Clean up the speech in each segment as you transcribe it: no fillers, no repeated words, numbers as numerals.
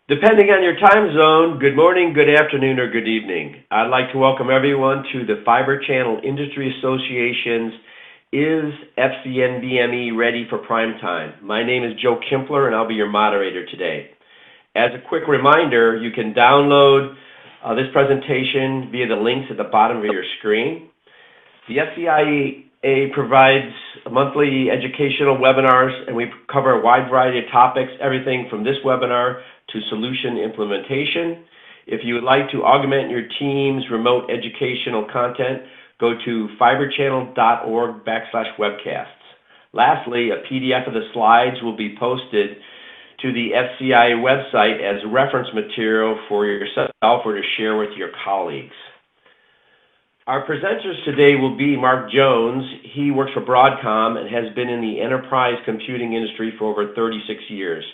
Depending on your time zone, good morning, good afternoon, or good evening. I'd like to welcome everyone to the Fibre Channel Industry Association's Is FC-NVMe Ready for Prime Time? My name is Joe Kimpler, and I'll be your moderator today. As a quick reminder, you can download this presentation via the links at the bottom of your screen. The FCIA provides monthly educational webinars, and we cover a wide variety of topics, everything from this webinar to solution implementation. If you would like to augment your team's remote educational content, go to fibrechannel.org/webcasts. Lastly, a PDF of the slides will be posted to the FCIA website as reference material for yourself or to share with your colleagues. Our presenters today will be Mark Jones. He works for Broadcom and has been in the enterprise computing industry for over 36 years.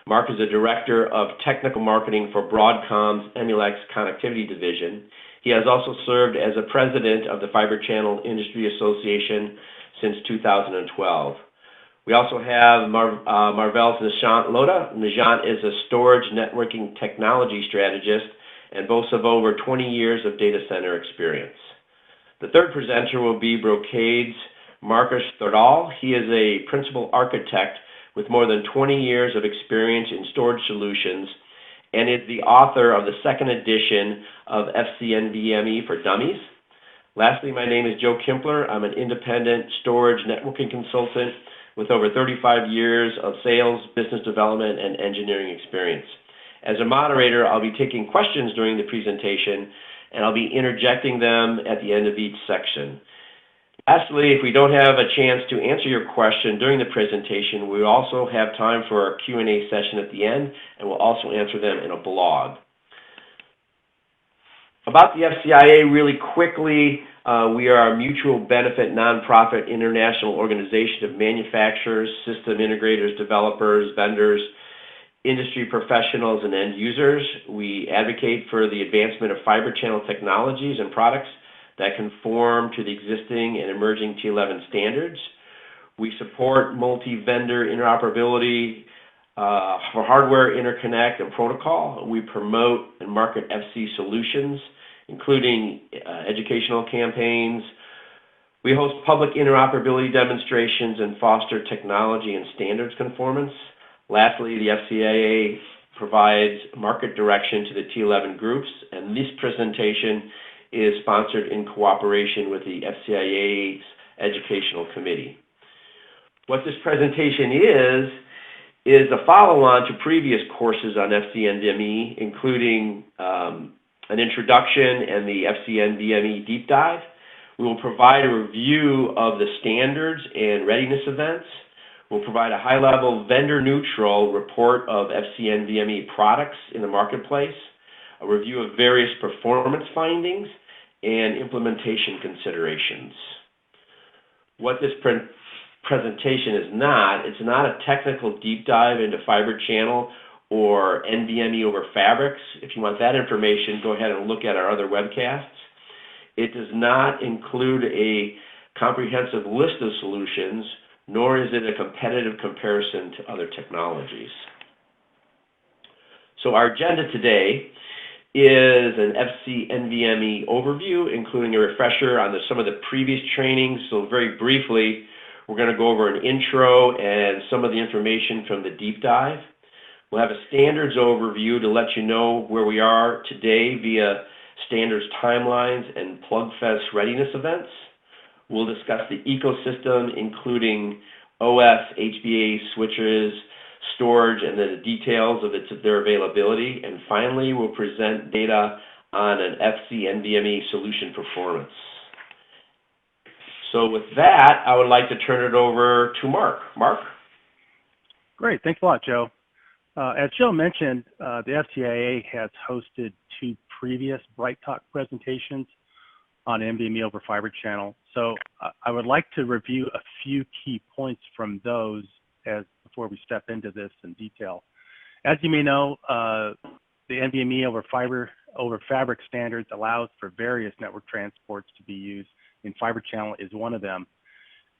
Mark is a director of technical marketing for Broadcom's Emulex connectivity division. He has also served as a president of the Fibre Channel Industry Association since 2012. We also have Marvell's Nishant Lodha. Nishant is a storage networking technology strategist and boasts of over 20 years of data center experience. The third presenter will be Brocade's Marcus Thordal. He is a principal architect with more than 20 years of experience in storage solutions and is the author of the second edition of FC-NVMe for Dummies. Lastly, my name is Joe Kimpler. I'm an independent storage networking consultant with over 35 years of sales, business development, and engineering experience. As a moderator, I'll be taking questions during the presentation, and I'll be interjecting them at the end of each section. Lastly, if we don't have a chance to answer your question during the presentation, we also have time for our Q&A session at the end, and we'll also answer them in a blog. About the FCIA, really quickly, we are a mutual benefit nonprofit international organization of manufacturers, system integrators, developers, vendors, industry professionals, and end users. We advocate for the advancement of fiber channel technologies and products that conform to the existing and emerging T11 standards. We support multi-vendor interoperability for hardware, interconnect, and protocol. We promote and market FC solutions, including educational campaigns. We host public interoperability demonstrations and foster technology and standards conformance. Lastly, the FCIA provides market direction to the T11 groups, and this presentation is sponsored in cooperation with the FCIA's Educational Committee. What this presentation is a follow-on to previous courses on FC-NVMe, including an introduction and the FC-NVMe deep dive. We will provide a review of the standards and readiness events. We'll provide a high-level vendor-neutral report of FC-NVMe products in the marketplace, a review of various performance findings, and implementation considerations. What this presentation is not, it's not a technical deep dive into fiber channel or NVMe over fabrics. If you want that information, go ahead and look at our other webcasts. It does not include a comprehensive list of solutions, nor is it a competitive comparison to other technologies. So our agenda today is an FC-NVMe overview, including a refresher on some of the previous trainings. So very briefly, we're going to go over an intro and some of the information from the deep dive. We'll have a standards overview to let you know where we are today via standards timelines and Plugfests readiness events. We'll discuss the ecosystem, including OS, HBA switches, storage, and then the details of their availability. And finally, we'll present data on an FC-NVMe solution performance. So with that, I would like to turn it over to Mark. Mark? Great. Thanks a lot, Joe. As Joe mentioned, the FCIA has hosted 2 previous Bright Talk presentations on NVMe over Fibre Channel. So I would like to review a few key points from those before we step into this in detail. As you may know, the NVMe over fabric standards allows for various network transports to be used, and Fibre Channel is one of them.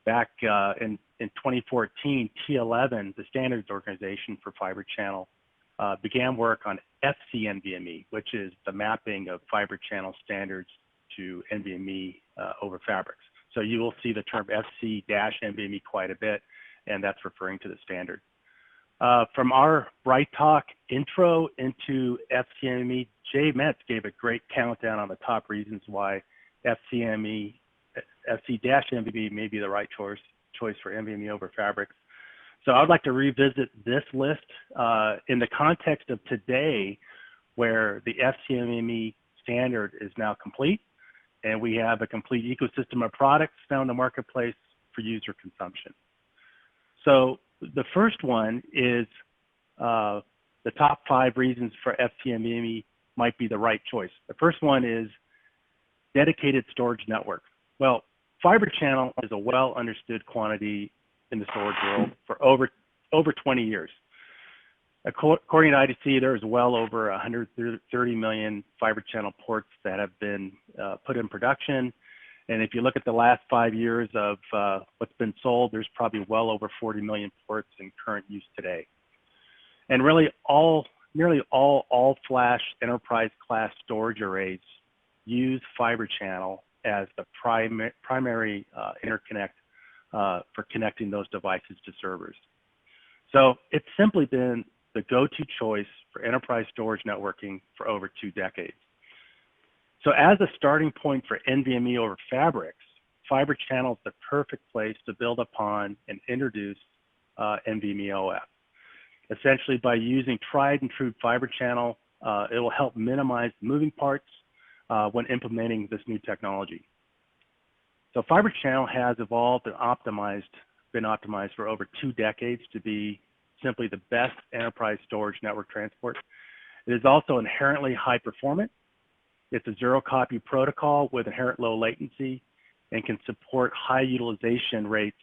Back in 2014, T11, the standards organization for Fibre Channel, began work on FC-NVMe, which is the mapping of fiber channel standards to NVMe over fabrics. So you will see the term FC-NVMe quite a bit, and that's referring to the standard. From our Bright Talk intro into FC-NVMe, Jay Metz gave a great countdown on the top reasons why FC-NVMe may be the right choice for NVMe over fabrics. So I'd like to revisit this list in the context of today, where the FC-NVMe standard is now complete, and we have a complete ecosystem of products found in the marketplace for user consumption. So the first one is the top 5 reasons for FC-NVMe might be the right choice. The first one is dedicated storage network. Well, fiber channel is a well understood quantity in the storage world for over 20 years. According to IDC, there's well over 130 million fiber channel ports that have been put in production. And if you look at the last 5 years of what's been sold, there's probably well over 40 million ports in current use today. And really nearly all flash enterprise class storage arrays use fiber channel as the primary interconnect for connecting those devices to servers. So it's simply been the go-to choice for enterprise storage networking for over 2 decades. So as a starting point for NVMe over fabrics, fiber channel is the perfect place to build upon and introduce NVMe OF. Essentially, by using tried and true fiber channel, it will help minimize moving parts when implementing this new technology. So fiber channel has evolved and been optimized for over 2 decades to be simply the best enterprise storage network transport. It is also inherently high performant. It's a zero copy protocol with inherent low latency and can support high utilization rates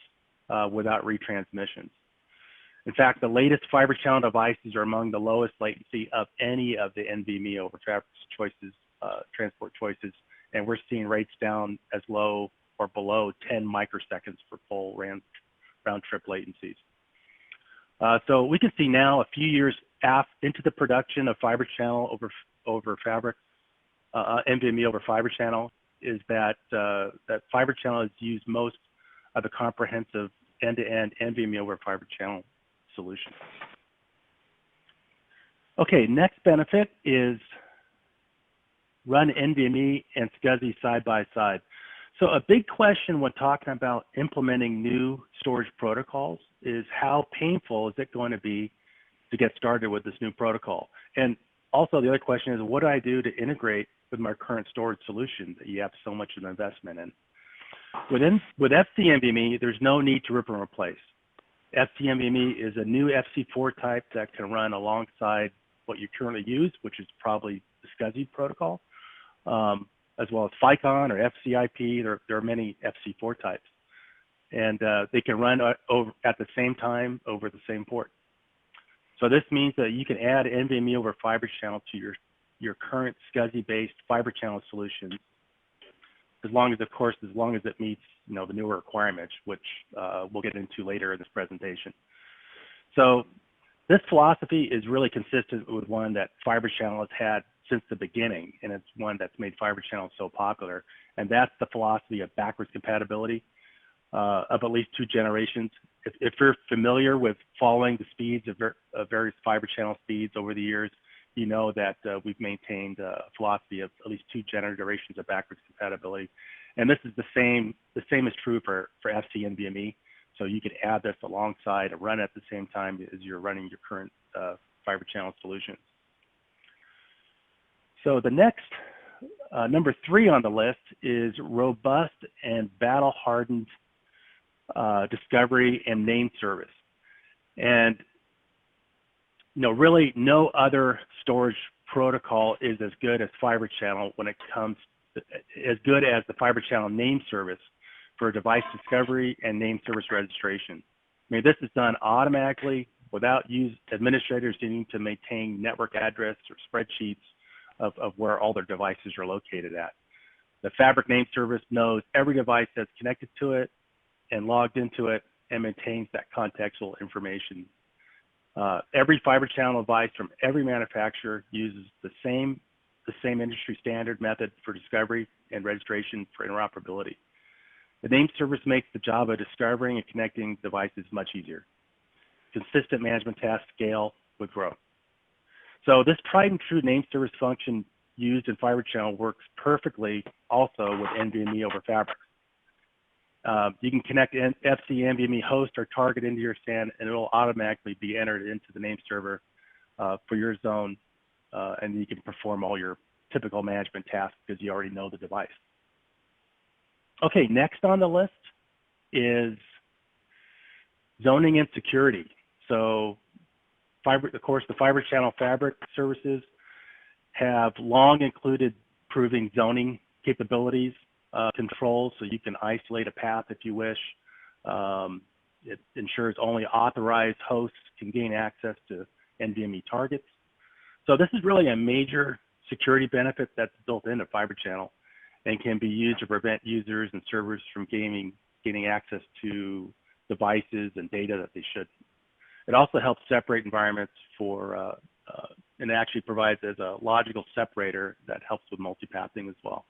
without retransmissions. In fact, the latest fiber channel devices are among the lowest latency of any of the NVMe over fabrics choices, transport choices, and we're seeing rates down as low or below 10 microseconds for full round trip latencies. So we can see now, a few years into the production of fiber channel over fabric, NVMe over fiber channel, is that that fiber channel is used most of the comprehensive end-to-end NVMe over fiber channel solution. Okay, next benefit is run NVMe and SCSI side by side. So a big question when talking about implementing new storage protocols is how painful is it going to be to get started with this new protocol? And also the other question is, what do I do to integrate with my current storage solution that you have so much of an investment in? With FC-NVMe, there's no need to rip and replace. FC-NVMe is a new FC4 type that can run alongside what you currently use, which is probably the SCSI protocol, as well as FICON or FCIP. There are many FC4 types. And they can run at the same time over the same port. So this means that you can add NVMe over fiber channel to your current SCSI-based fiber channel solutions, as long as it meets the newer requirements, which we'll get into later in this presentation. So this philosophy is really consistent with one that fiber channel has had since the beginning, and it's one that's made fiber channel so popular, and that's the philosophy of backwards compatibility of at least 2 generations. If you're familiar with following the speeds of various fiber channel speeds over the years, you know that we've maintained a philosophy of at least 2 generations of backwards compatibility. And this is the same is true for FC-NVMe. So you could add this alongside and run at the same time as you're running your current fiber channel solutions. So the next, number 3 on the list is robust and battle-hardened discovery and name service. And really no other storage protocol is as good as fiber channel when it comes to, as good as the fiber channel name service for device discovery and name service registration. I mean, this is done automatically without administrators needing to maintain network address or spreadsheets of where all their devices are located at. The fabric name service knows every device that's connected to it and logged into it and maintains that contextual information Every fiber channel device from every manufacturer uses the same industry standard method for discovery and registration for interoperability. The name service makes the job of discovering and connecting devices much easier. Consistent management tasks scale with growth. So this tried and true name service function used in Fibre Channel works perfectly also with NVMe over Fabric. You can connect FC-NVMe host or target into your SAN, and it will automatically be entered into the name server for your zone, and you can perform all your typical management tasks because you already know the device. Okay, next on the list is zoning and security. So, of course, the Fibre Channel Fabric services have long included proving zoning capabilities, controls, so you can isolate a path if you wish. It ensures only authorized hosts can gain access to NVMe targets. So this is really a major security benefit that's built into Fibre Channel and can be used to prevent users and servers from gaining access to devices and data that they shouldn't. It also helps separate environments for, and actually provides as a logical separator that helps with multipathing as well.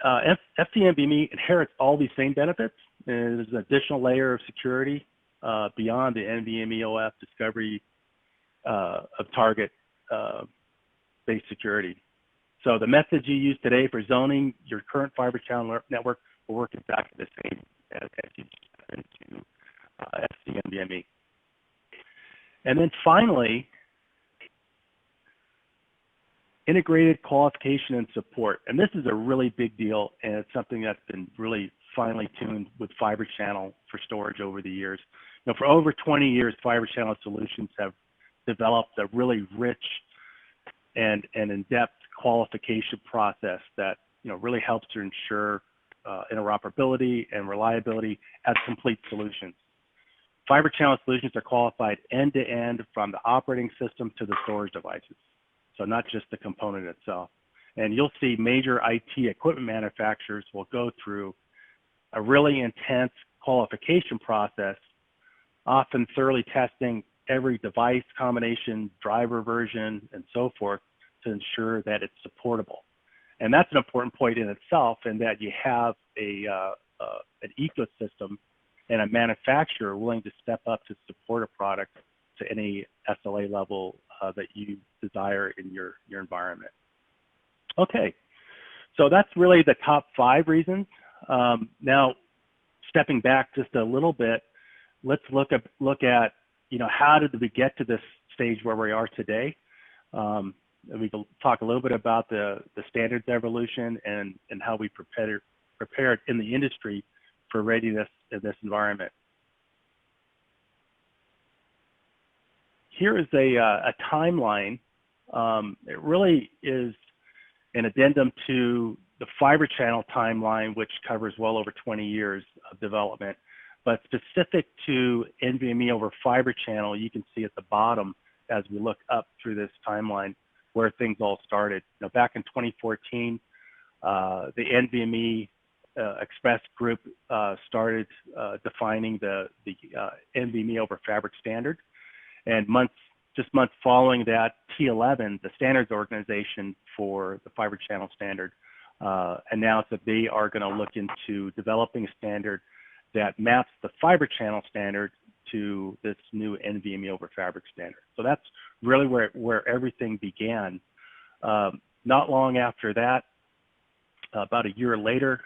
FC-NVMe inherits all these same benefits, and there's an additional layer of security beyond the NVMe OS discovery of target-based security. So the methods you use today for zoning your current Fibre Channel network will work exactly the same as you step into FC-NVMe. And then finally, integrated qualification and support. And this is a really big deal, and it's something that's been really finely tuned with Fibre Channel for storage over the years. You know, for over 20 years, Fibre Channel solutions have developed a really rich and in-depth qualification process that, you know, really helps to ensure interoperability and reliability as complete solutions. Fibre Channel solutions are qualified end-to-end from the operating system to the storage devices. So not just the component itself. And you'll see major IT equipment manufacturers will go through a really intense qualification process, often thoroughly testing every device combination, driver version, and so forth to ensure that it's supportable. And that's an important point in itself, in that you have an ecosystem and a manufacturer willing to step up to support a product to any SLA level that you desire in your environment. Okay, so that's really the top 5 reasons. Now, stepping back just a little bit, let's look at you know, how did we get to this stage where we are today? And we can talk a little bit about the standards evolution and how we prepared in the industry for readiness in this environment. Here is a timeline. It really is an addendum to the Fibre Channel timeline, which covers well over 20 years of development. But specific to NVMe over Fibre Channel, you can see at the bottom as we look up through this timeline where things all started. Now, back in 2014, the NVMe Express group started defining the NVMe over Fabric standard. And just months following that, T11, the standards organization for the Fibre Channel standard, announced that they are going to look into developing a standard that maps the Fibre Channel standard to this new NVMe over Fabric standard. So that's really where everything began. Not long after that, about a year later,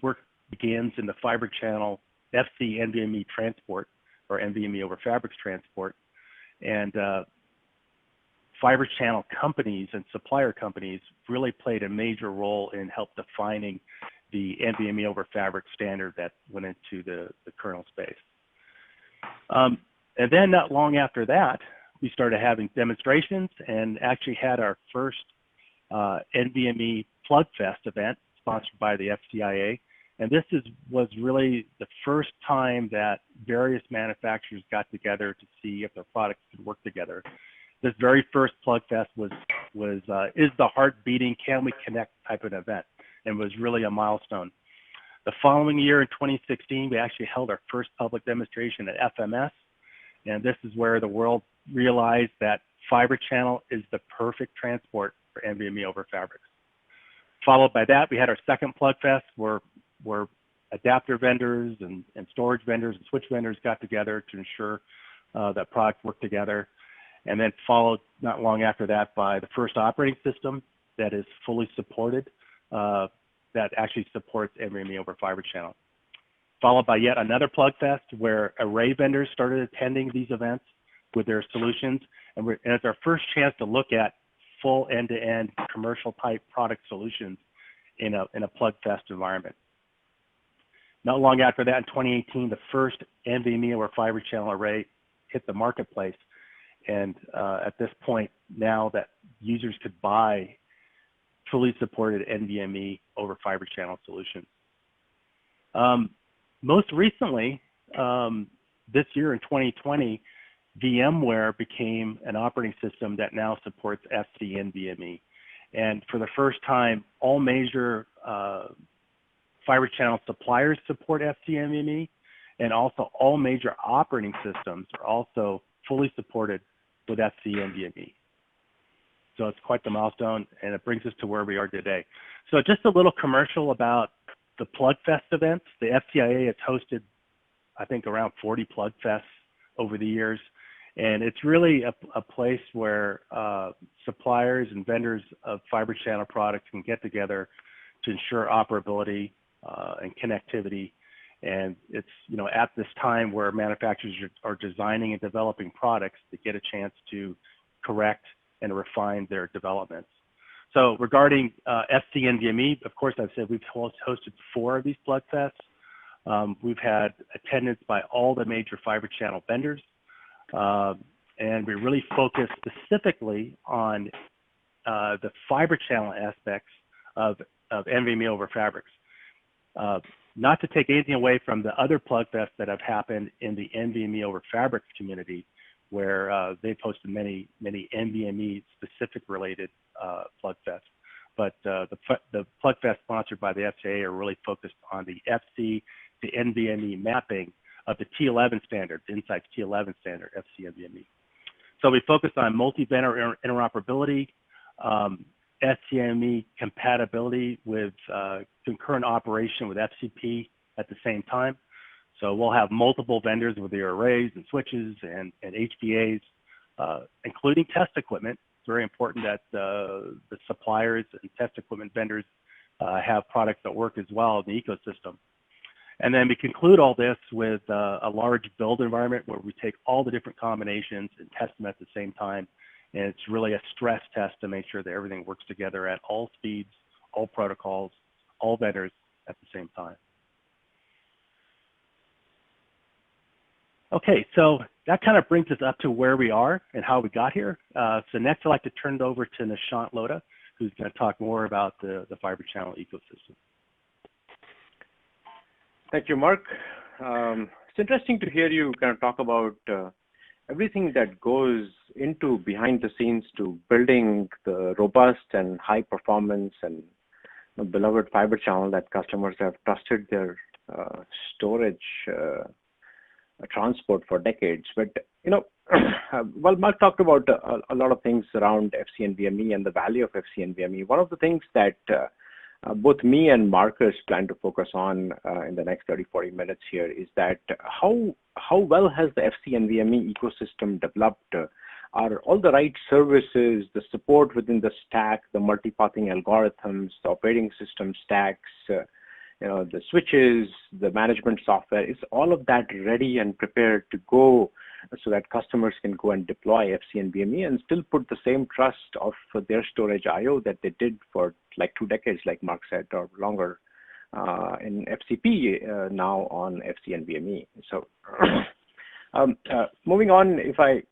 work begins in the Fibre Channel FC-NVMe transport, or NVMe over Fabrics transport. And Fibre Channel companies and supplier companies really played a major role in help defining the NVMe over Fabric standard that went into the kernel space. And then not long after that, we started having demonstrations and actually had our first NVMe Plugfest event sponsored by the FCIA. And this was really the first time that various manufacturers got together to see if their products could work together. This very first Plugfest is the heart beating, can we connect type of event, and was really a milestone. The following year in 2016, we actually held our first public demonstration at FMS, And this is where the world realized that Fibre Channel is the perfect transport for NVMe over fabrics. Followed by that, we had our second Plugfest where adapter vendors and storage vendors and switch vendors got together to ensure that products work together. And then followed not long after that by the first operating system that is fully supported, that actually supports NVMe over Fibre Channel. Followed by yet another Plugfest where array vendors started attending these events with their solutions. And it's our first chance to look at full end-to-end commercial type product solutions in a Plugfest environment. Not long after that, in 2018, the first NVMe over Fibre Channel array hit the marketplace. And at this point, now that users could buy fully supported NVMe over Fibre Channel solutions. Most recently, this year in 2020, VMware became an operating system that now supports FC-NVMe. And for the first time, all major Fibre Channel suppliers support FC-NVMe, and also all major operating systems are also fully supported with FC-NVMe. So it's quite the milestone, and it brings us to where we are today. So just a little commercial about the Plugfest events. The FCIA has hosted, I think, around 40 Plugfests over the years. And it's really a place where suppliers and vendors of Fibre Channel products can get together to ensure operability and connectivity. And it's, at this time where manufacturers are designing and developing products to get a chance to correct and refine their developments. So regarding FC-NVMe, of course, I've said we've hosted 4 of these Plugfests. We've had attendance by all the major Fibre Channel vendors. And we really focus specifically on the Fibre Channel aspects of NVMe over fabrics. Not to take anything away from the other Plugfests that have happened in the NVMe over fabrics community, where they've hosted many NVMe specific related Plugfests. But the Plugfest sponsored by the FCIA are really focused on the FC to NVMe mapping of the T11 standard, the Insight's T11 standard, FC-NVMe. So we focus on multi-vendor interoperability, SCME compatibility with concurrent operation with FCP at the same time. So we'll have multiple vendors with their arrays and switches and HBAs, including test equipment. It's very important that the suppliers and test equipment vendors have products that work as well in the ecosystem. And then we conclude all this with a large build environment where we take all the different combinations and test them at the same time. And it's really a stress test to make sure that everything works together at all speeds, all protocols, all vendors at the same time. Okay, so that kind of brings us up to where we are and how we got here. So next I'd like to turn it over to Nishant Lodha, who's going to talk more about the Fibre Channel ecosystem. Thank you, Mark. It's interesting to hear you kind of talk about everything that goes into behind the scenes to building the robust and high performance and beloved Fibre Channel that customers have trusted their storage transport for decades. But, well, Mark talked about a lot of things around FC-NVMe and the value of FC-NVMe. One of the things that both me and Marcus plan to focus on in the next 30-40 minutes here is that how well has the FC-NVMe ecosystem developed? Are all the right services, the support within the stack, the multipathing algorithms, the operating system stacks, the switches, the management software, is all of that ready and prepared to go so that customers can go and deploy FC-NVMe and still put the same trust of their storage I/O that they did for like 2 decades, like Mark said, or longer in FCP now on FC-NVMe. So moving on, if I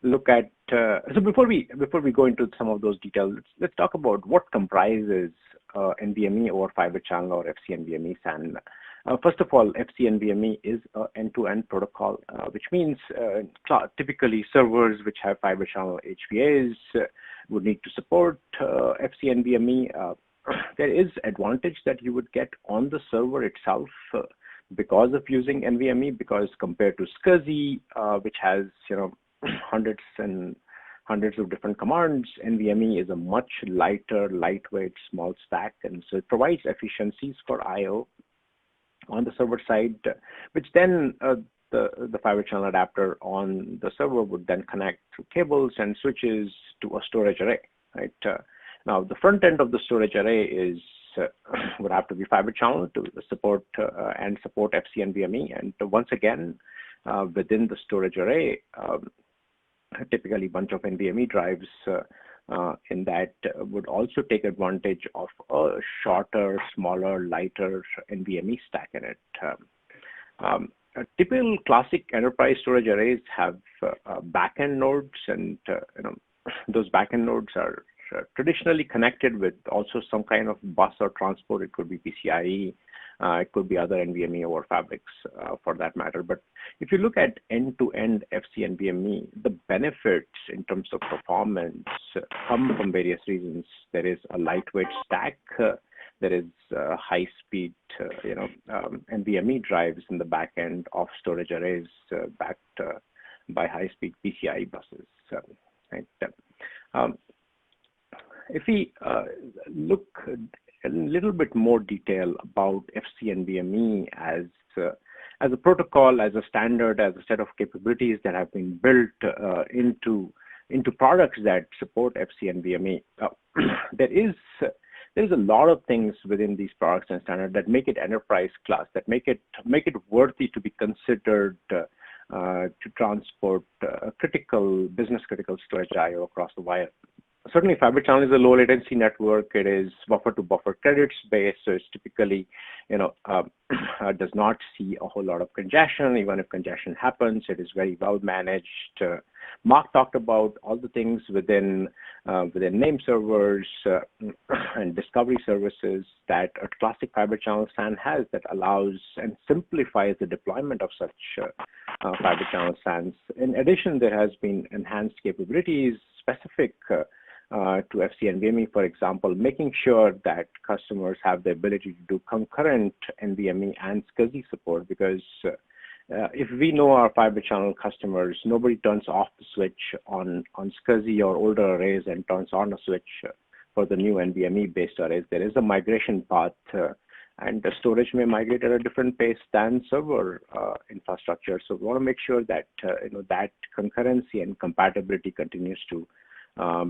look at, so before we go into some of those details, let's talk about what comprises NVMe over Fibre Channel or FC-NVMe SAN. First of all, FC-NVMe is an end-to-end protocol, which means typically servers which have Fibre Channel HVAs would need to support FC-NVMe. There is advantage that you would get on the server itself because of using NVMe, because compared to SCSI, which has hundreds and hundreds of different commands, NVMe is a much lighter, lightweight, small stack, and so it provides efficiencies for I/O on the server side, which then the Fibre Channel adapter on the server would then connect through cables and switches to a storage array. Right now, the front end of the storage array would have to be Fibre Channel to support FC-NVMe, and once again, within the storage array, typically a bunch of NVMe drives in that would also take advantage of a shorter, smaller, lighter NVMe stack in it. Typical classic enterprise storage arrays have backend nodes, and those backend nodes are traditionally connected with also some kind of bus or transport. It could be PCIe, it could be other NVMe over fabrics for that matter. But if you look at end-to-end FC-NVMe, the benefits in terms of performance come from various reasons. There is a lightweight stack. There is high-speed, NVMe drives in the back end of storage arrays backed by high-speed PCIe buses. Right? If we look a little bit more detail about FC-NVMe as a protocol, as a standard, as a set of capabilities that have been built into products that support FC-NVMe, there is a lot of things within these products and standards that make it enterprise class, that make it worthy to be considered to transport business critical storage I/O across the wire. Certainly, Fibre Channel is a low latency network. It is buffer to buffer credits based, so it's typically, does not see a whole lot of congestion. Even if congestion happens, it is very well managed. Mark talked about all the things within name servers and discovery services that a classic Fibre Channel SAN has, that allows and simplifies the deployment of such Fibre Channel SANs. In addition, there has been enhanced capabilities specific to FC-NVMe, for example, making sure that customers have the ability to do concurrent NVMe and SCSI support, because if we know our Fibre Channel customers, nobody turns off the switch on SCSI or older arrays and turns on a switch for the new NVMe-based arrays. There is a migration path, and the storage may migrate at a different pace than server infrastructure. So we want to make sure that that concurrency and compatibility continues to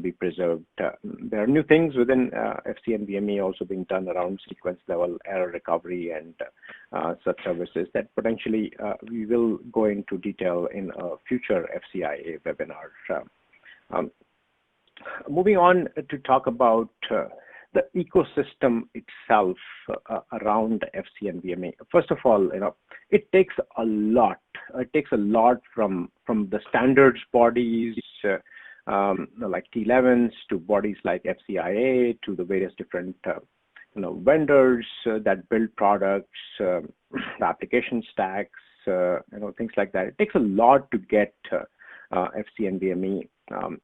be preserved. There are new things within FC-NVMe also being done around sequence level error recovery and such services that potentially we will go into detail in a future FCIA webinar. Moving on to talk about the ecosystem itself around FC-NVMe. First of all, it takes a lot. It takes a lot from the standards bodies, like T11s, to bodies like FCIA, to the various different vendors that build products, the application stacks, things like that. It takes a lot to get FC-NVMe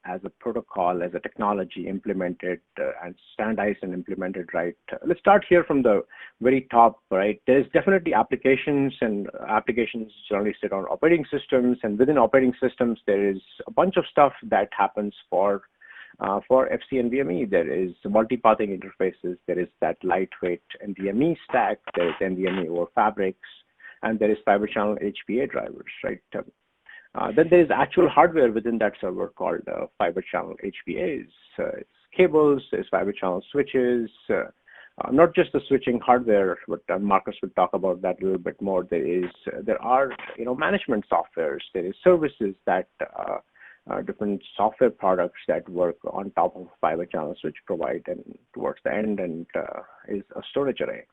as a protocol, as a technology implemented and standardized and implemented right. Let's start here from the very top, right? There's definitely applications, and applications generally sit on operating systems, and within operating systems, there is a bunch of stuff that happens for FC-NVMe. There is multipathing interfaces, there is that lightweight NVMe stack, there is NVMe over fabrics, and there is Fibre Channel HPA drivers, right? Then there is actual hardware within that server called Fibre Channel HPAs. It's cables, there's Fibre Channel switches, not just the switching hardware, but Marcus will talk about that a little bit more. There are management softwares, there is services that different software products that work on top of Fibre Channel switch provide, and towards the end is a storage array.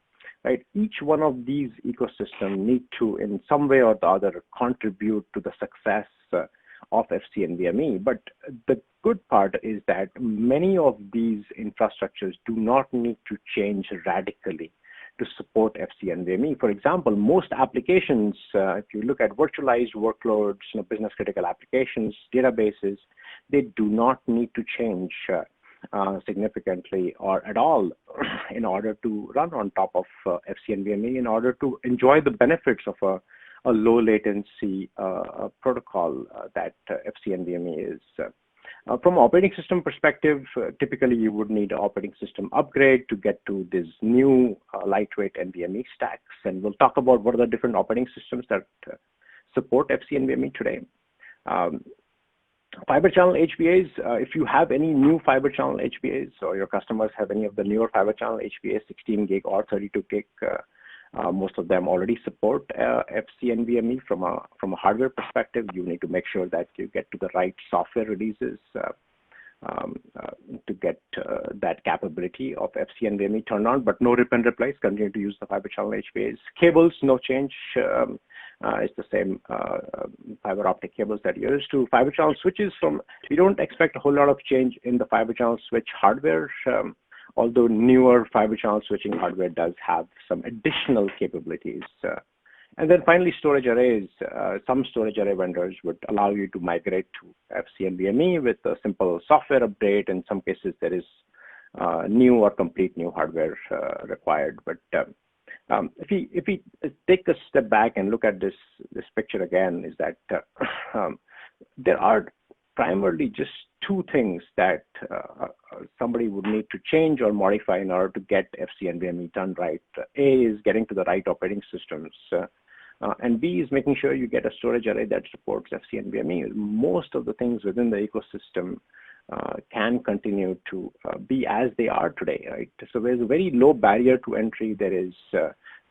Right, each one of these ecosystems need to, in some way or the other, contribute to the success of FC-NVMe. But the good part is that many of these infrastructures do not need to change radically to support FC-NVMe. For example, most applications, if you look at virtualized workloads, business critical applications, databases, they do not need to change significantly or at all in order to run on top of FC-NVMe, in order to enjoy the benefits of a low latency protocol that FC-NVMe is. From operating system perspective, typically you would need an operating system upgrade to get to these new lightweight NVMe stacks. And we'll talk about what are the different operating systems that support FC-NVMe today. Fibre channel HBAs, if you have any new fibre channel HBAs or your customers have any of the newer fibre channel HBAs, 16 gig or 32 gig, most of them already support FC-NVMe from a hardware perspective. You need to make sure that you get to the right software releases to get that capability of FC-NVMe turned on, but no rip and replace. Continue to use the fibre channel HBAs. Cables, no change. It's the same fiber optic cables that you use to fiber channel switches. We don't expect a whole lot of change in the fiber channel switch hardware, although newer fiber channel switching hardware does have some additional capabilities. And then finally, storage arrays. Some storage array vendors would allow you to migrate to FC-NVMe with a simple software update. In some cases, there is new or complete new hardware required. But if we take a step back and look at this picture again, is that there are primarily just two things that somebody would need to change or modify in order to get FC-NVMe done right. A is getting to the right operating systems, and B is making sure you get a storage array that supports FC-NVMe. Most of the things within the ecosystem can continue to be as they are today, right? So there's a very low barrier to entry. There is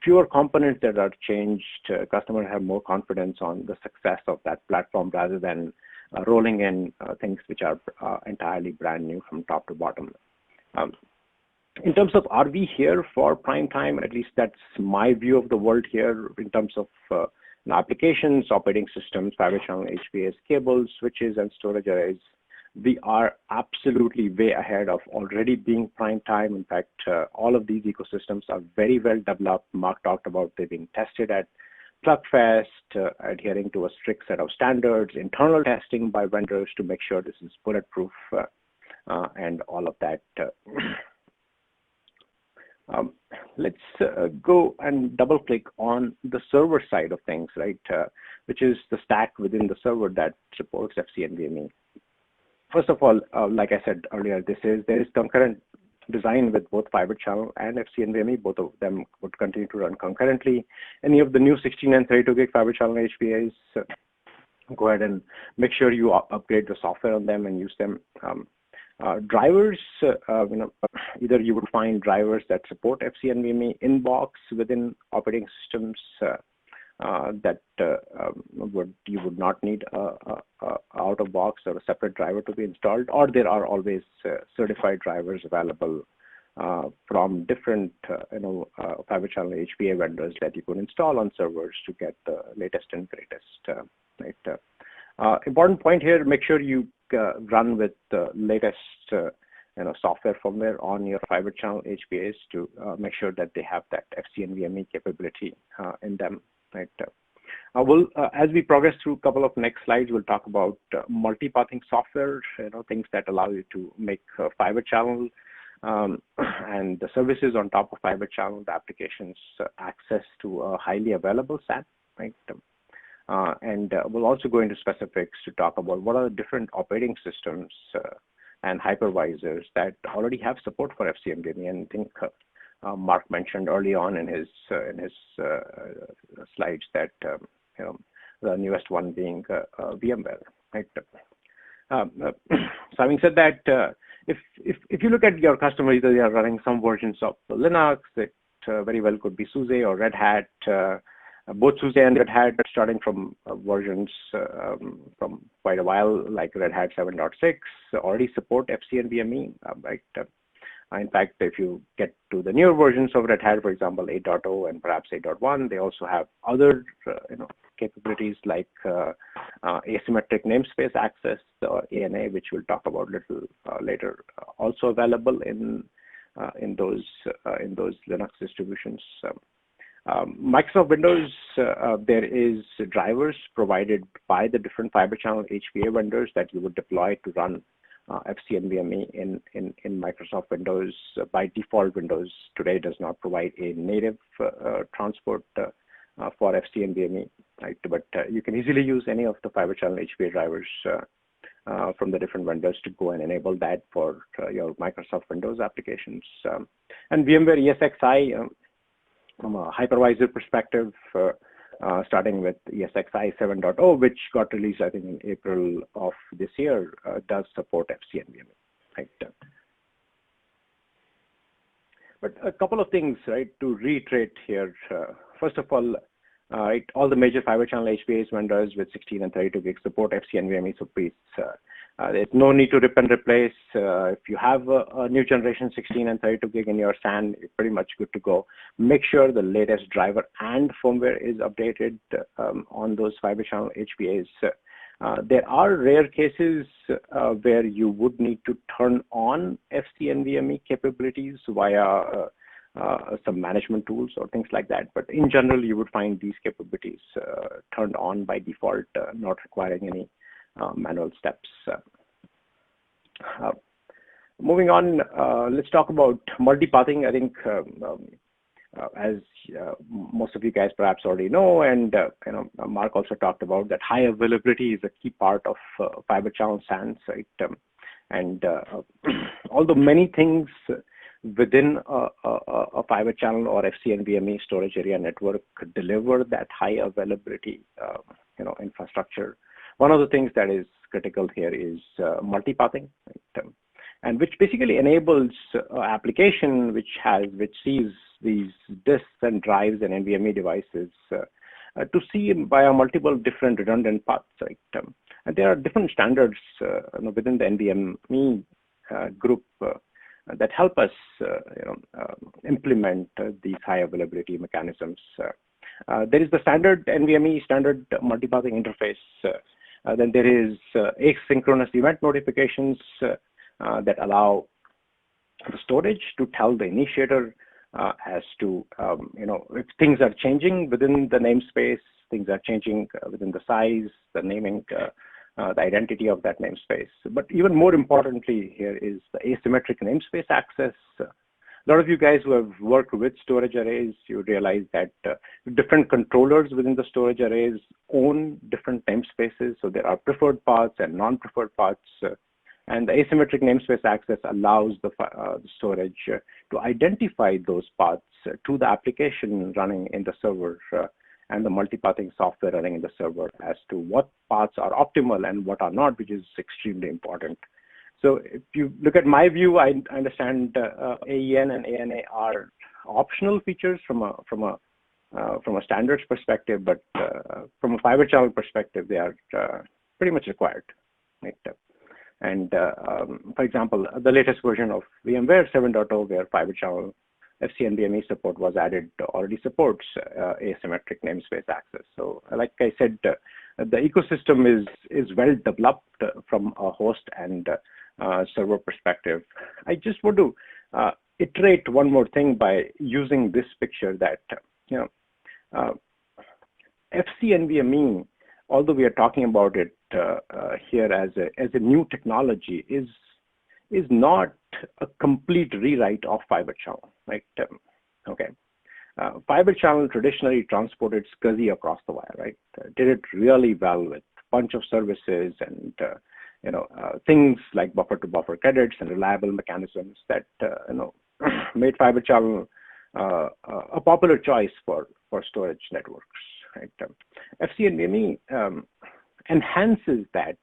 fewer components that are changed. Customers have more confidence on the success of that platform rather than rolling in things which are entirely brand new from top to bottom. In terms of are we here for prime time, at least that's my view of the world here in terms of applications, operating systems, fiber channel HBAs, cables, switches, and storage arrays. We are absolutely way ahead of already being prime time. In fact, all of these ecosystems are very well developed. Mark talked about they being tested at Plugfest, adhering to a strict set of standards, internal testing by vendors to make sure this is bulletproof, and all of that. Let's go and double click on the server side of things, right? Which is the stack within the server that supports FC-NVMe. First of all, like I said earlier, there is concurrent design with both fiber channel and FC-NVMe. Both of them would continue to run concurrently. Any of the new 16 and 32 gig fiber channel HBAs, go ahead and make sure you upgrade the software on them and use them. Drivers, either you would find drivers that support FC-NVMe in box within operating systems that you would not need out of box or a separate driver to be installed, or there are always certified drivers available from different fiber channel HBA vendors that you could install on servers to get the latest and greatest. Important point here: make sure you run with the latest software firmware on your fiber channel HBAs to make sure that they have that FC-NVMe capability in them. Right. As we progress through a couple of next slides, we'll talk about multipathing software, things that allow you to make fiber channel and the services on top of fiber channel, the applications access to a highly available SAN, right? And we'll also go into specifics to talk about what are the different operating systems and hypervisors that already have support for FC-NVMe. And I think Mark mentioned early on in his slides that the newest one being VMware, right? So having said that, if you look at your customer, either they are running some versions of Linux, it very well could be SUSE or Red Hat. Both SUSE and Red Hat are starting from versions from quite a while, like Red Hat 7.6 already support FC-NVMe, right? In fact, if you get to the newer versions of Red Hat, for example, 8.0 and perhaps 8.1, they also have other capabilities like asymmetric namespace access, or ANA, which we'll talk about a little later, also available in those Linux distributions. Microsoft Windows, there is drivers provided by the different fiber channel HBA vendors that you would deploy to run FC-NVMe in Microsoft Windows. By default, Windows today does not provide a native transport for FC-NVMe, right? But you can easily use any of the Fibre Channel HPA drivers from the different vendors to go and enable that for your Microsoft Windows applications. And VMware ESXi, from a hypervisor perspective, starting with ESXi 7.0, which got released, I think, in April of this year, does support FC-NVMe, right? But a couple of things, right, to reiterate here. First of all, right, all the major Fibre Channel HPA vendors with 16 and 32 gig support FC-NVMe, so please, there's no need to rip and replace. If you have a new generation 16 and 32 gig in your SAN, you're pretty much good to go. Make sure the latest driver and firmware is updated on those Fibre Channel HPAs. There are rare cases where you would need to turn on FC-NVMe capabilities via some management tools or things like that. But in general, you would find these capabilities turned on by default, not requiring any manual steps. Moving on, let's talk about multipathing. I think as most of you guys perhaps already know, and Mark also talked about that, high availability is a key part of Fibre Channel SANs, right? And although many things within a Fibre Channel or FC-NVMe storage area network could deliver that high availability, infrastructure, one of the things that is critical here is multipathing, right? And which basically enables application which sees these disks and drives and NVMe devices to see via multiple different redundant paths, right? And there are different standards within the NVMe group that help us, implement these high availability mechanisms. There is the standard NVMe standard multipathing interface. Then there is asynchronous event notifications that allow the storage to tell the initiator as to, if things are changing within the namespace, things are changing within the size, the naming, the identity of that namespace. But even more importantly here is the asymmetric namespace access. A lot of you guys who have worked with storage arrays, you realize that different controllers within the storage arrays own different namespaces. So there are preferred paths and non-preferred paths. And the asymmetric namespace access allows the storage to identify those paths to the application running in the server and the multipathing software running in the server as to what paths are optimal and what are not, which is extremely important. So if you look at my view, I understand AEN and ANA are optional features from a standards perspective, but from a Fibre Channel perspective, they are pretty much required. Right? And for example, the latest version of VMware 7.0, where Fibre Channel FC-NVMe support was added, already supports asymmetric namespace access. So like I said, the ecosystem is well developed from a host and server perspective. I just want to iterate one more thing by using this picture that, FC-NVMe, although we are talking about it here as a new technology, is not a complete rewrite of Fibre Channel, right? Okay. Fibre Channel traditionally transported SCSI across the wire, right? Did it really well with a bunch of services and things like buffer-to-buffer credits and reliable mechanisms that made Fibre Channel a popular choice for storage networks. Right? FC-NVMe enhances that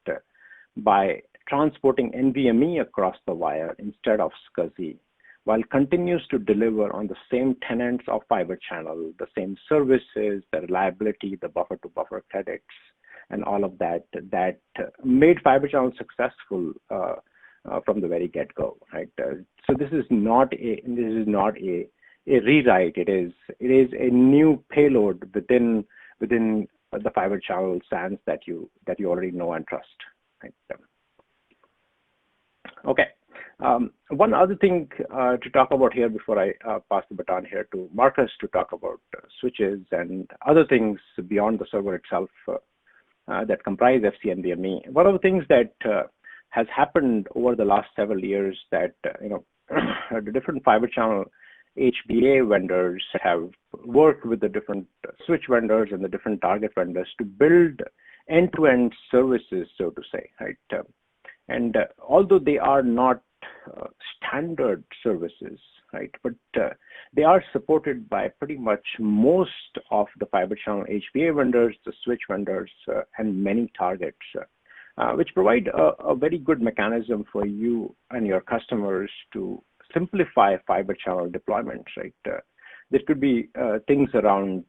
by transporting NVMe across the wire instead of SCSI, while continues to deliver on the same tenets of Fibre Channel, the same services, the reliability, the buffer-to-buffer credits, and all of that made Fibre Channel successful from the very get-go. Right? So this is not a rewrite. It is a new payload within the Fibre Channel SANs that you already know and trust. Right? Okay. One other thing to talk about here before I pass the baton here to Marcus to talk about switches and other things beyond the server itself that comprise FC-NVMe. One of the things that has happened over the last several years that, the different fiber channel HBA vendors have worked with the different switch vendors and the different target vendors to build end-to-end services, so to say, right? And although they are not standard services, right, but they are supported by pretty much most of the fiber channel HBA vendors, the switch vendors, and many targets, which provide a very good mechanism for you and your customers to simplify fiber channel deployments, right? There could be things around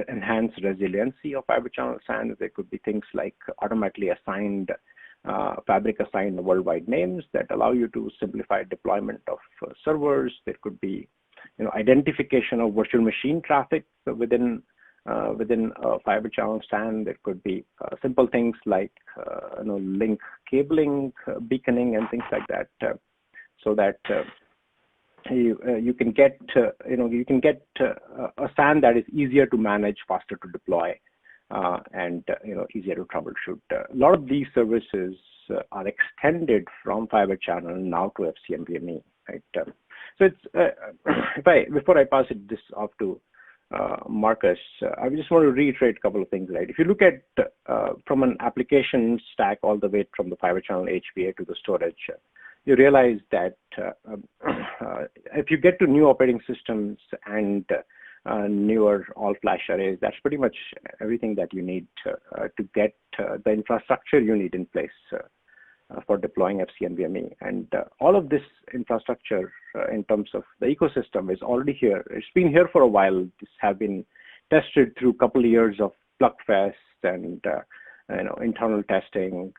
enhanced resiliency of fiber channel SAN. There could be things like automatically assigned, fabric assigned worldwide names that allow you to simplify deployment of servers. There could be, identification of virtual machine traffic within fiber channel SAN. There could be simple things like, link cabling, beaconing, and things like that, so that you can get a SAN that is easier to manage, faster to deploy, and easier to troubleshoot. A lot of these services are extended from fiber channel now to FC-NVMe, right? So it's before I pass this off to Marcus, I just want to reiterate a couple of things, right? If you look at from an application stack all the way from the fiber channel HBA to the storage, you realize that if you get to new operating systems and newer all-flash arrays, that's pretty much everything that you need to get the infrastructure you need in place for deploying FC-NVMe. And all of this infrastructure in terms of the ecosystem is already here. It's been here for a while. This have been tested through a couple of years of Plugfests and internal testing.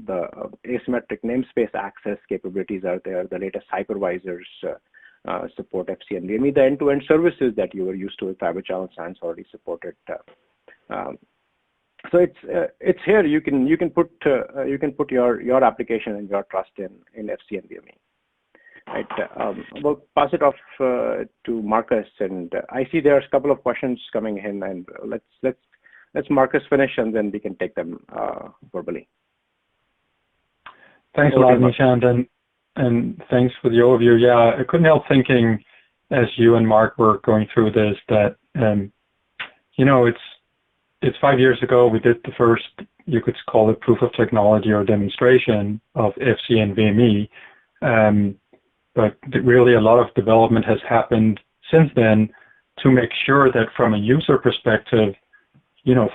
The asymmetric namespace access capabilities are there. The latest hypervisors support FC-NVMe. The end-to-end services that you were used to with fiber channel SANs already supported. So it's here. You can put your application and your trust in FC-NVMe. Right. We'll pass it off to Marcus, and I see there's a couple of questions coming in, and let's Marcus finish, and then we can take them verbally. Thanks a lot, Nishant, and thanks for the overview. Yeah, I couldn't help thinking as you and Mark were going through this that, it's 5 years ago we did the first, you could call it proof of technology or demonstration of FC-NVMe. But really a lot of development has happened since then to make sure that from a user perspective,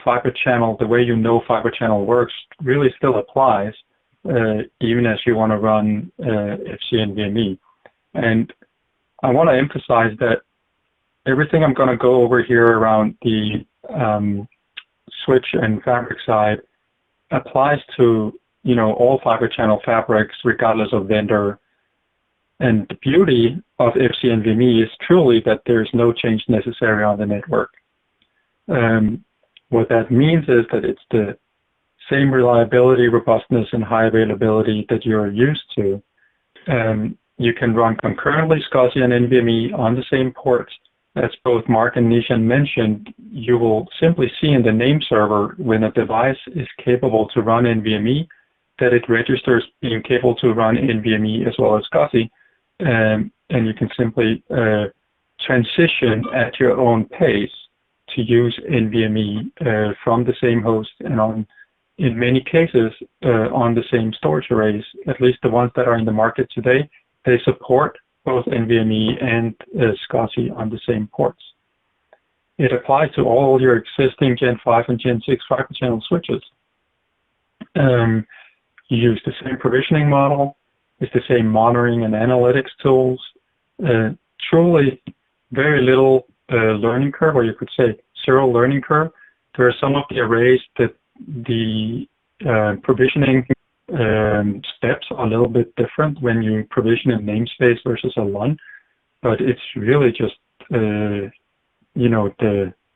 fiber channel, the way fiber channel works really still applies, even as you want to run FC-NVMe. And I want to emphasize that everything I'm going to go over here around the switch and fabric side applies to, all fiber channel fabrics, regardless of vendor. And the beauty of FC-NVMe is truly that there's no change necessary on the network. What that means is that it's the same reliability, robustness, and high availability that you're used to. You can run concurrently SCSI and NVMe on the same ports. As both Mark and Nishant mentioned, you will simply see in the name server when a device is capable to run NVMe, that it registers being capable to run NVMe as well as SCSI, and you can simply transition at your own pace to use NVMe from the same host and in many cases on the same storage arrays, at least the ones that are in the market today. They support both NVMe and SCSI on the same ports. It applies to all your existing Gen 5 and Gen 6 fiber channel switches. You use the same provisioning model, it's the same monitoring and analytics tools. Truly very little learning curve, or you could say zero learning curve. There are some of the arrays that the provisioning steps are a little bit different when you provision a namespace versus a LUN, but it's really just, the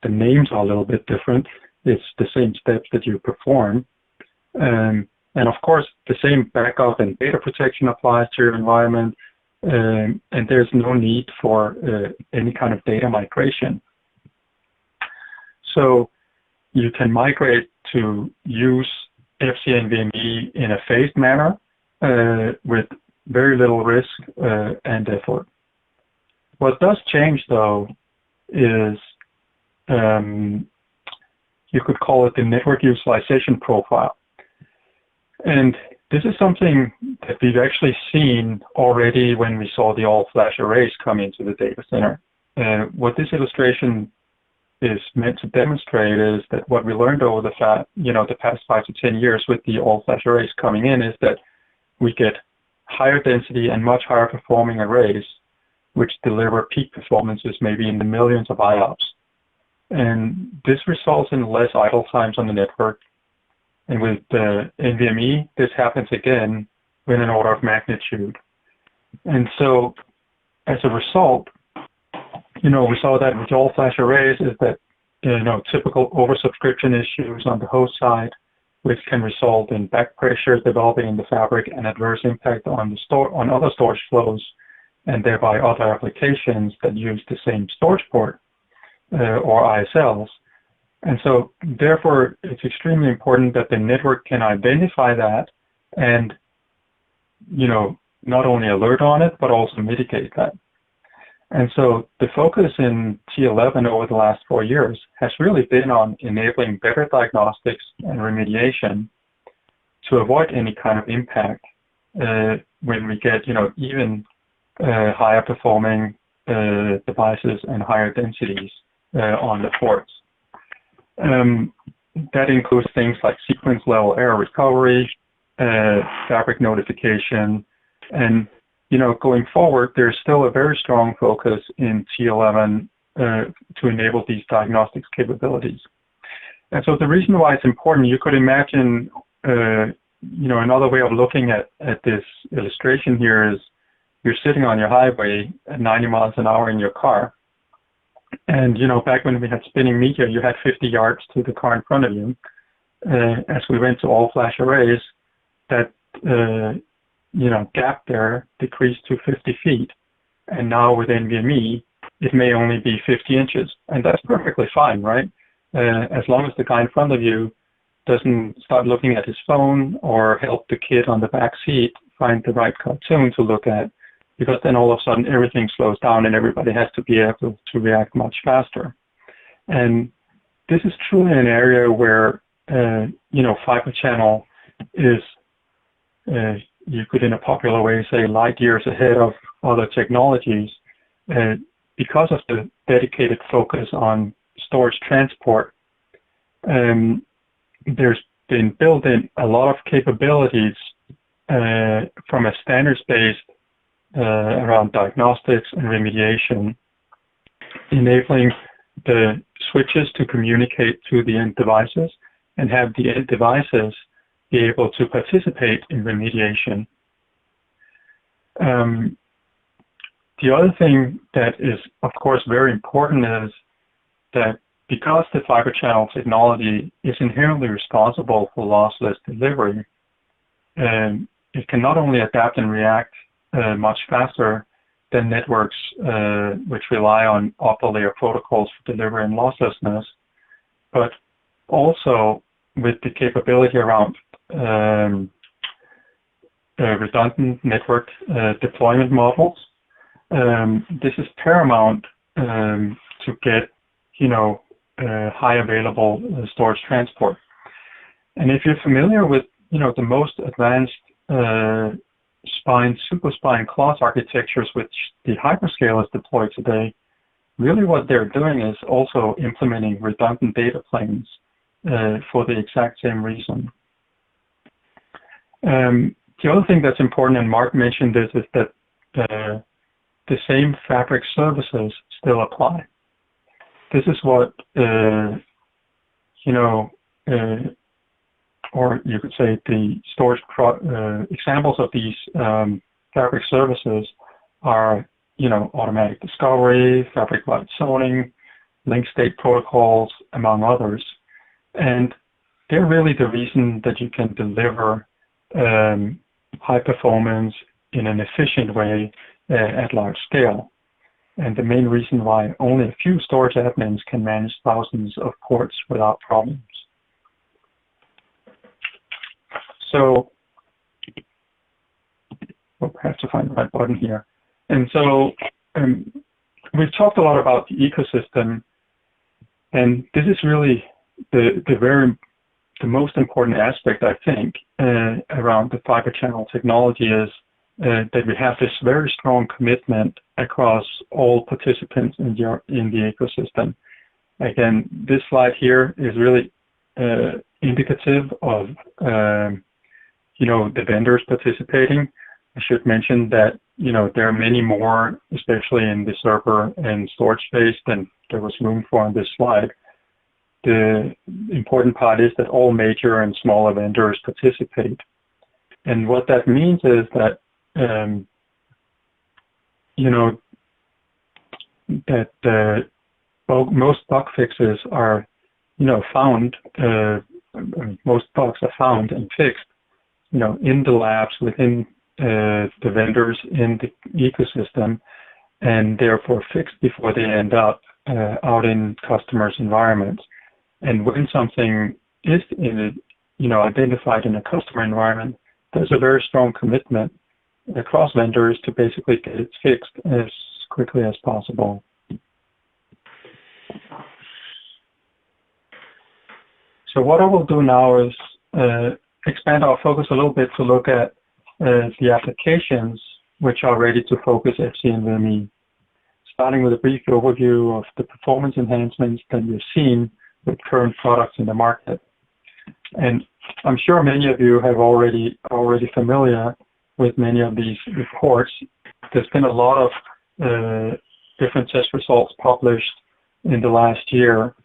names are a little bit different. It's the same steps that you perform. And of course, the same backup and data protection applies to your environment, and there's no need for any kind of data migration. So you can migrate to use FC-NVMe in a phased manner. with very little risk and effort. What does change, though, is you could call it the network utilization profile. And this is something that we've actually seen already when we saw the all-flash arrays come into the data center. What this illustration is meant to demonstrate is that what we learned over the past 5 to 10 years with the all-flash arrays coming in is that we get higher density and much higher performing arrays, which deliver peak performances maybe in the millions of IOPS. And this results in less idle times on the network. And with the NVMe, this happens again with an order of magnitude. And so as a result, we saw that with all flash arrays is that, typical oversubscription issues on the host side, which can result in back pressure developing in the fabric and adverse impact on other storage flows, and thereby other applications that use the same storage port or ISLs. And so therefore, it's extremely important that the network can identify that and, not only alert on it, but also mitigate that. And so the focus in T11 over the last 4 years has really been on enabling better diagnostics and remediation to avoid any kind of impact when we get, even higher performing devices and higher densities on the ports. That includes things like sequence level error recovery, fabric notification, and going forward, there's still a very strong focus in T11 to enable these diagnostics capabilities. And so the reason why it's important, you could imagine, another way of looking at this illustration here is you're sitting on your highway at 90 miles an hour in your car. And, back when we had spinning media, you had 50 yards to the car in front of you. As we went to all flash arrays, that, gap there decreased to 50 feet. And now with NVMe, it may only be 50 inches. And that's perfectly fine, right? As long as the guy in front of you doesn't start looking at his phone or help the kid on the back seat find the right cartoon to look at, because then all of a sudden everything slows down and everybody has to be able to react much faster. And this is truly an area where, Fibre Channel is, you could in a popular way say, light years ahead of other technologies because of the dedicated focus on storage transport. There's been built in a lot of capabilities from a standards-based around diagnostics and remediation, enabling the switches to communicate to the end devices and have the end devices be able to participate in remediation. The other thing that is, of course, very important is that because the Fibre Channel technology is inherently responsible for lossless delivery, it can not only adapt and react much faster than networks which rely on upper layer protocols for delivery and losslessness, but also with the capability around redundant network deployment models. This is paramount to get, high available storage transport. And if you're familiar with, the most advanced super spine class architectures which the hyperscalers deploy today, really what they're doing is also implementing redundant data planes for the exact same reason. The other thing that's important, and Mark mentioned this, is that the same fabric services still apply. This is what, or you could say the storage examples of these fabric services are, automatic discovery, fabric-wide zoning, link state protocols, among others. And they're really the reason that you can deliver high performance in an efficient way at large scale. And the main reason why only a few storage admins can manage thousands of ports without problems. So my button here. And so we've talked a lot about the ecosystem, and this is really the most important aspect, I think, around the Fibre Channel technology is that we have this very strong commitment across all participants in the ecosystem. Again, this slide here is really indicative of the vendors participating. I should mention that there are many more, especially in the server and storage space, than there was room for on this slide. The important part is that all major and smaller vendors participate. And what that means is that most bug fixes are found, most bugs are found and fixed in the labs within the vendors in the ecosystem, and therefore fixed before they end up out in customers' environments. And when something is identified in a customer environment, there's a very strong commitment across vendors to basically get it fixed as quickly as possible. So what I will do now is expand our focus a little bit to look at the applications which are ready to focus FC-NVMe, starting with a brief overview of the performance enhancements that we've seen with current products in the market. And I'm sure many of you have already familiar with many of these reports. There's been a lot of different test results published in the last year,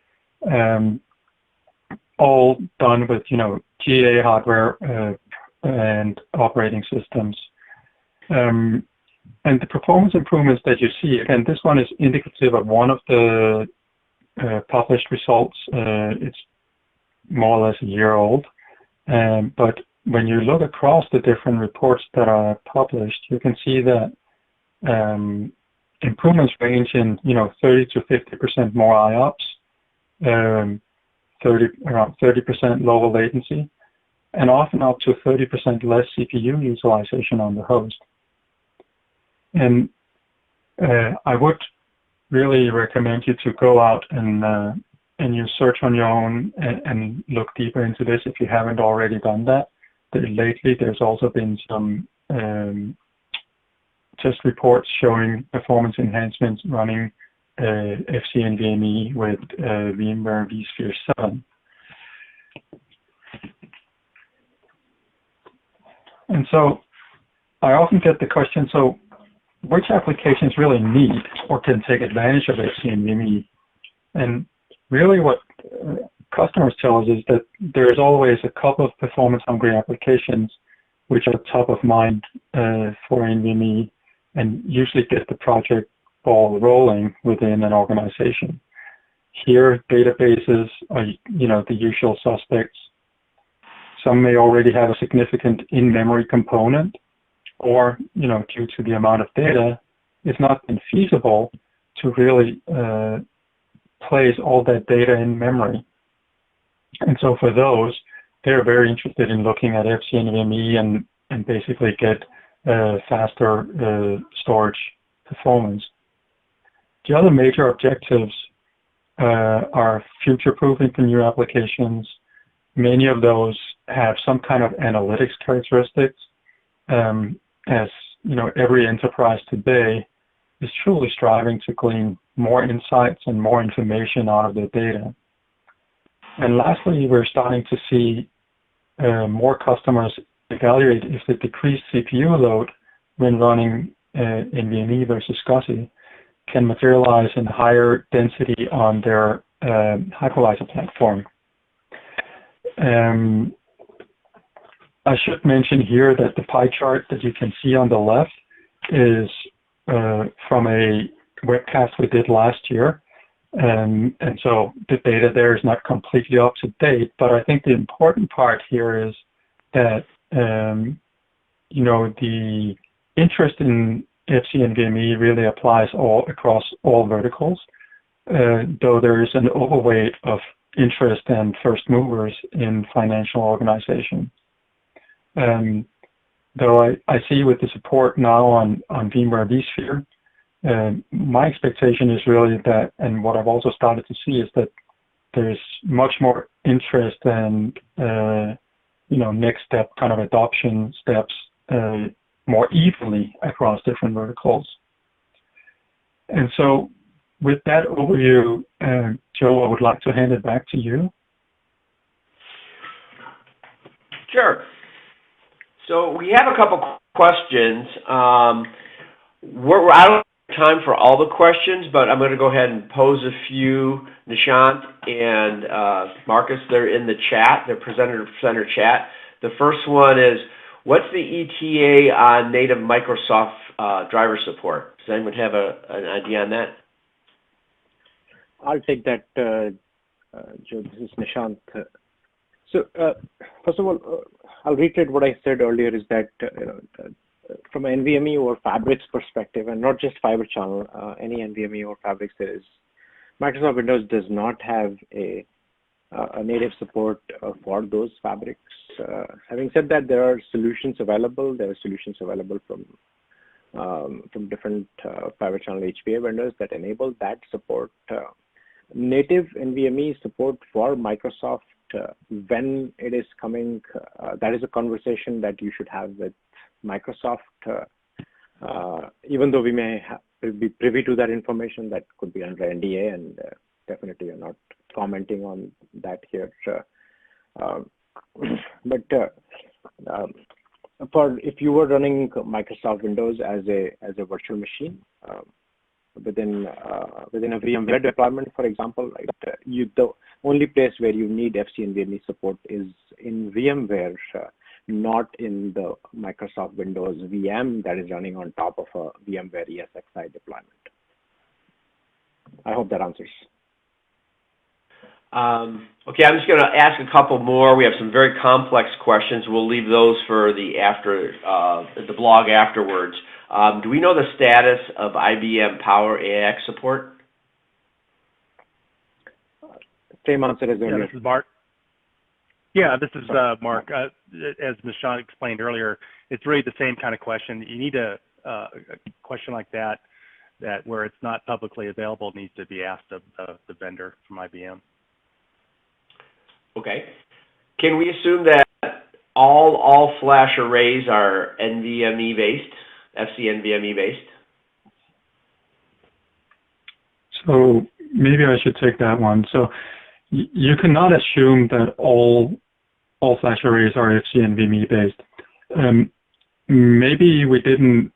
all done with GA hardware and operating systems. And the performance improvements that you see, again, this one is indicative of one of the published results. It's more or less a year old. But when you look across the different reports that are published, you can see that improvements range in 30 to 50% more IOPS, around 30% lower latency, and often up to 30% less CPU utilization on the host. And I would really recommend you to go out and you search on your own and look deeper into this if you haven't already done that. Lately, there's also been some test reports showing performance enhancements running FC-NVMe with VMware vSphere 7. And so I often get the question, so which applications really need or can take advantage of FC-NVMe? And really what customers tell us is that there's always a couple of performance-hungry applications which are top of mind for NVMe and usually get the project ball rolling within an organization. Here, databases are the usual suspects. Some may already have a significant in-memory component, or due to the amount of data, it's not been feasible to really place all that data in memory. And so for those, they're very interested in looking at FC-NVMe and basically get faster storage performance. The other major objectives are future-proofing for new applications. Many of those have some kind of analytics characteristics, as every enterprise today is truly striving to glean more insights and more information out of their data. And lastly, we're starting to see more customers evaluate if the decreased CPU load when running NVMe versus SCSI can materialize in higher density on their hypervisor platform. I should mention here that the pie chart that you can see on the left is from a webcast we did last year. And so the data there is not completely up to date, but I think the important part here is that, the interest in FC-NVMe really applies across all verticals, though there is an overweight of interest and first movers in financial organizations. though I see with the support now on VMware vSphere, my expectation is really that, and what I've also started to see is that there's much more interest and next step kind of adoption steps more evenly across different verticals. And so with that overview, Joe, I would like to hand it back to you. Sure. So we have a couple questions. I don't have time for all the questions, but I'm going to go ahead and pose a few. Nishant and Marcus, they're in the chat, they're presenter chat. The first one is, what's the ETA on native Microsoft driver support? Does anyone have an idea on that? I'll take that, Joe. This is Nishant. So, first of all, I'll reiterate what I said earlier, is that from an NVMe or Fabrics perspective, and not just Fibre Channel, any NVMe or Fabrics, there is Microsoft Windows does not have a native support for those fabrics. Having said that, there are solutions available. There are solutions available from different Fibre Channel HPA vendors that enable that support. Native NVMe support for Microsoft, when it is coming, that is a conversation that you should have with Microsoft. Even though we may be privy to that information, that could be under NDA, and definitely you're not commenting on that here. But if you were running Microsoft Windows as a virtual machine within a VMware deployment, for example, right, the only place where you need FC-NVMe support is in VMware, not in the Microsoft Windows VM that is running on top of a VMware ESXi deployment. I hope that answers. Okay, I'm just going to ask a couple more. We have some very complex questions. We'll leave those for the blog afterwards. Do we know the status of IBM Power AX support? Same answer as earlier. Yeah, this is Mark. Yeah, this is Mark. As Nishant explained earlier, it's really the same kind of question. You need a question like that where it's not publicly available needs to be asked of the vendor from IBM. Okay. Can we assume that all flash arrays are NVMe based, FC-NVMe based? So maybe I should take that one. So you cannot assume that all flash arrays are FC-NVMe based. Maybe we didn't,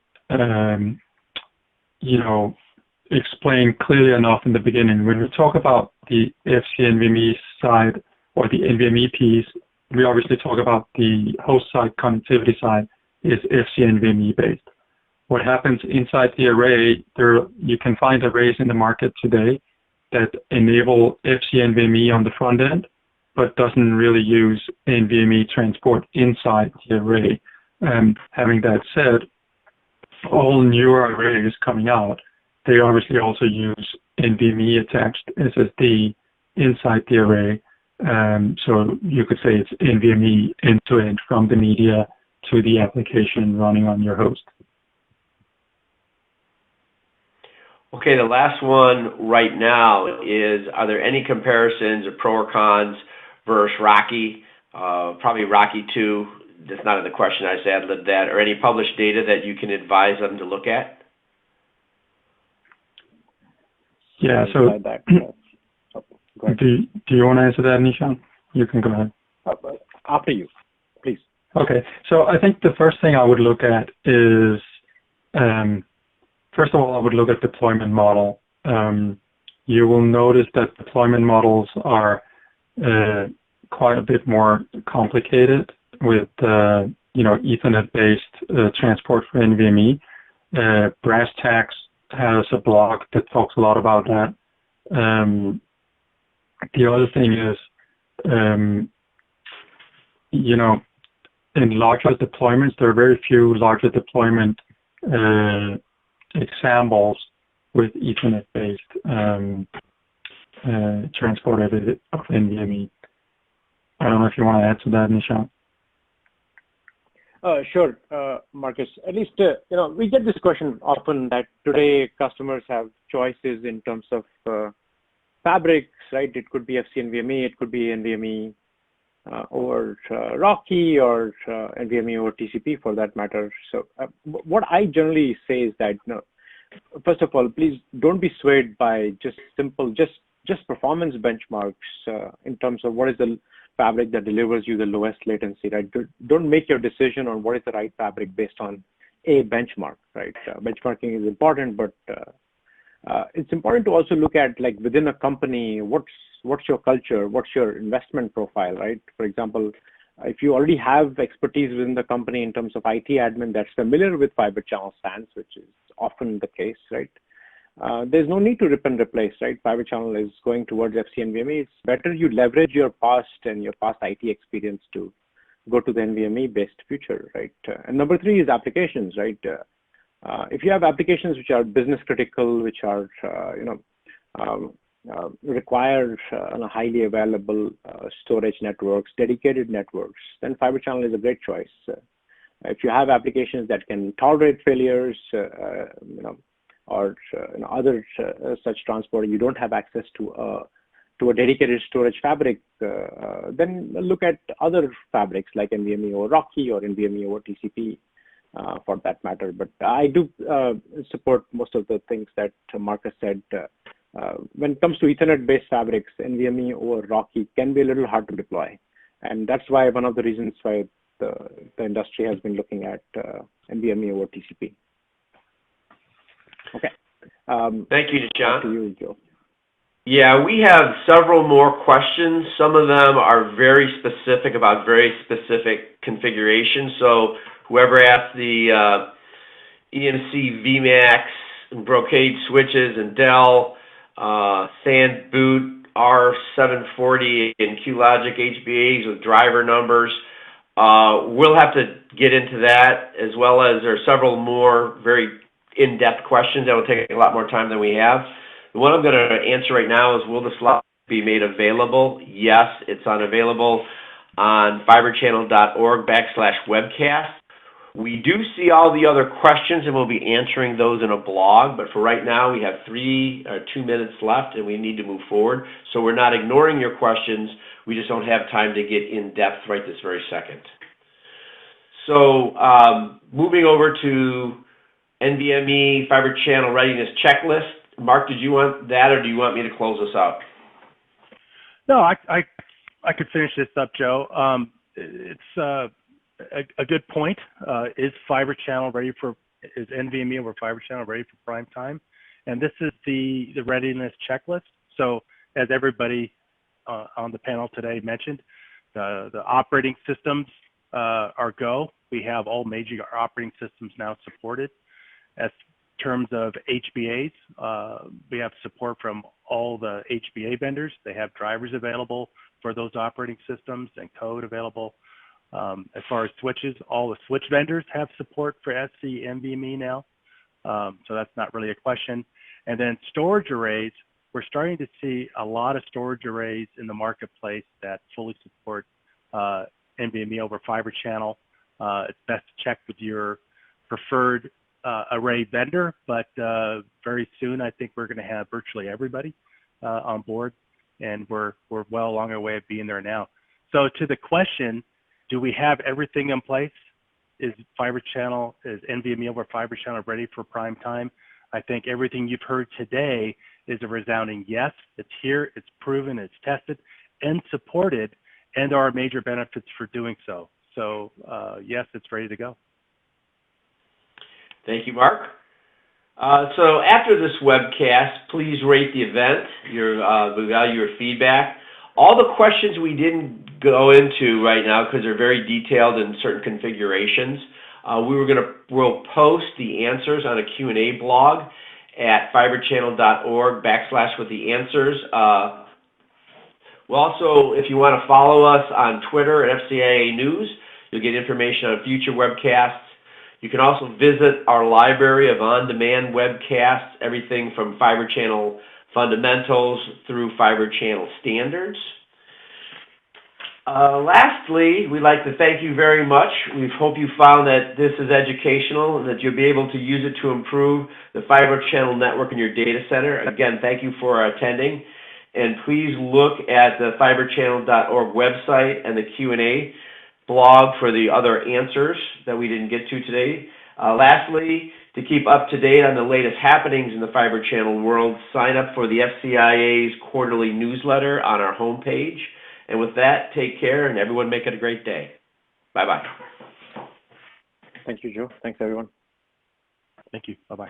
explain clearly enough in the beginning. When we talk about the FC-NVMe side or the NVMe piece, we obviously talk about the host side connectivity side is FC-NVMe based. What happens inside the array, you can find arrays in the market today that enable FC-NVMe on the front end, but doesn't really use NVMe transport inside the array. Having that said, all newer arrays coming out, they obviously also use NVMe attached SSD inside the array. So you could say it's NVMe end-to-end from the media to the application running on your host. Okay, the last one right now is, are there any comparisons or pro or cons versus Rocky, probably Rocky 2, that's not in the question, I just ad-libbed that, or any published data that you can advise them to look at? Yeah, so do you want to answer that, Nishant? You can go ahead. After you, please. Okay, so I think the first thing I would look at is, first of all, I would look at deployment model. You will notice that deployment models are quite a bit more complicated with Ethernet-based transport for NVMe. Brass Tacks has a blog that talks a lot about that. The other thing is, in larger deployments, there are very few larger deployment examples with Ethernet-based transport of NVMe. I don't know if you want to add to that, Nishant. Sure, Marcus. At least, we get this question often that today customers have choices in terms of fabrics, right? It could be FC-NVMe, it could be NVMe or Rocky or NVMe over TCP for that matter. So what I generally say is that, first of all, please don't be swayed by just performance benchmarks in terms of what is the fabric that delivers you the lowest latency, right? Don't make your decision on what is the right fabric based on a benchmark, right? Benchmarking is important, but it's important to also look at, like, within a company, what's your culture, what's your investment profile, right? For example, if you already have expertise within the company in terms of IT admin that's familiar with Fibre Channel stands, which is often the case, right? There's no need to rip and replace, right? Fibre Channel is going towards FC-NVMe. It's better you leverage your past and your past IT experience to go to the NVMe-based future, right? And number three is applications, right? If you have applications which are business critical, which are, require highly available storage networks, dedicated networks, then Fibre Channel is a great choice. If you have applications that can tolerate failures, or other such transport, you don't have access to a dedicated storage fabric, then look at other fabrics like NVMe over Rocky or NVMe over TCP for that matter. But I do support most of the things that Marcus said. When it comes to Ethernet-based fabrics, NVMe over Rocky can be a little hard to deploy. And that's why one of the reasons why the industry has been looking at NVMe over TCP. Okay. Thank you, Nishant. To you, Joe. Yeah, we have several more questions. Some of them are very specific about very specific configurations. So whoever asked the EMC VMAX and Brocade switches and Dell, SAN boot R740 and QLogic HBAs with driver numbers, we'll have to get into that, as well as there are several more very in-depth questions that will take a lot more time than we have. The one I'm going to answer right now is, will the slot be made available? Yes, it's unavailable on fibrechannel.org/webcast. We do see all the other questions, and we'll be answering those in a blog, but for right now, we have 2 minutes left, and we need to move forward. So we're not ignoring your questions. We just don't have time to get in-depth right this very second. So moving over to NVMe Fibre Channel Readiness Checklist. Mark, did you want that, or do you want me to close this out? No, I could finish this up, Joe. It's a good point. Is Fibre Channel ready for? Is NVMe over Fibre Channel ready for prime time? And this is the readiness checklist. So as everybody on the panel today mentioned, the operating systems are go. We have all major operating systems now supported. As terms of HBAs, we have support from all the HBA vendors. They have drivers available for those operating systems and code available. As far as switches, all the switch vendors have support for FC-NVMe now. So that's not really a question. And then storage arrays, we're starting to see a lot of storage arrays in the marketplace that fully support NVMe over Fibre Channel. It's best to check with your preferred array vendor, but very soon I think we're going to have virtually everybody on board, and we're well along our way of being there now. So to the question, do we have everything in place? Is NVMe over Fibre Channel ready for prime time? I think everything you've heard today is a resounding yes. It's here, it's proven, it's tested, and supported, and there are major benefits for doing so. So yes, it's ready to go. Thank you, Mark. So after this webcast, please rate the event. We value your feedback. All the questions we didn't go into right now because they're very detailed in certain configurations, we'll post the answers on a Q&A blog at fibrechannel.org/with-the-answers. Well, also, if you want to follow us on Twitter at FCIA News, you'll get information on future webcasts. You can also visit our library of on-demand webcasts, everything from Fibre Channel fundamentals through Fibre Channel standards. Lastly, we'd like to thank you very much. We hope you found that this is educational and that you'll be able to use it to improve the Fibre Channel network in your data center. Again, thank you for attending. And please look at the fibrechannel.org website and the Q&A blog for the other answers that we didn't get to today. Lastly, to keep up to date on the latest happenings in the Fibre Channel world, sign up for the FCIA's quarterly newsletter on our homepage. And with that, take care, and everyone make it a great day. Bye-bye. Thank you, Joe. Thanks, everyone. Thank you. Bye-bye.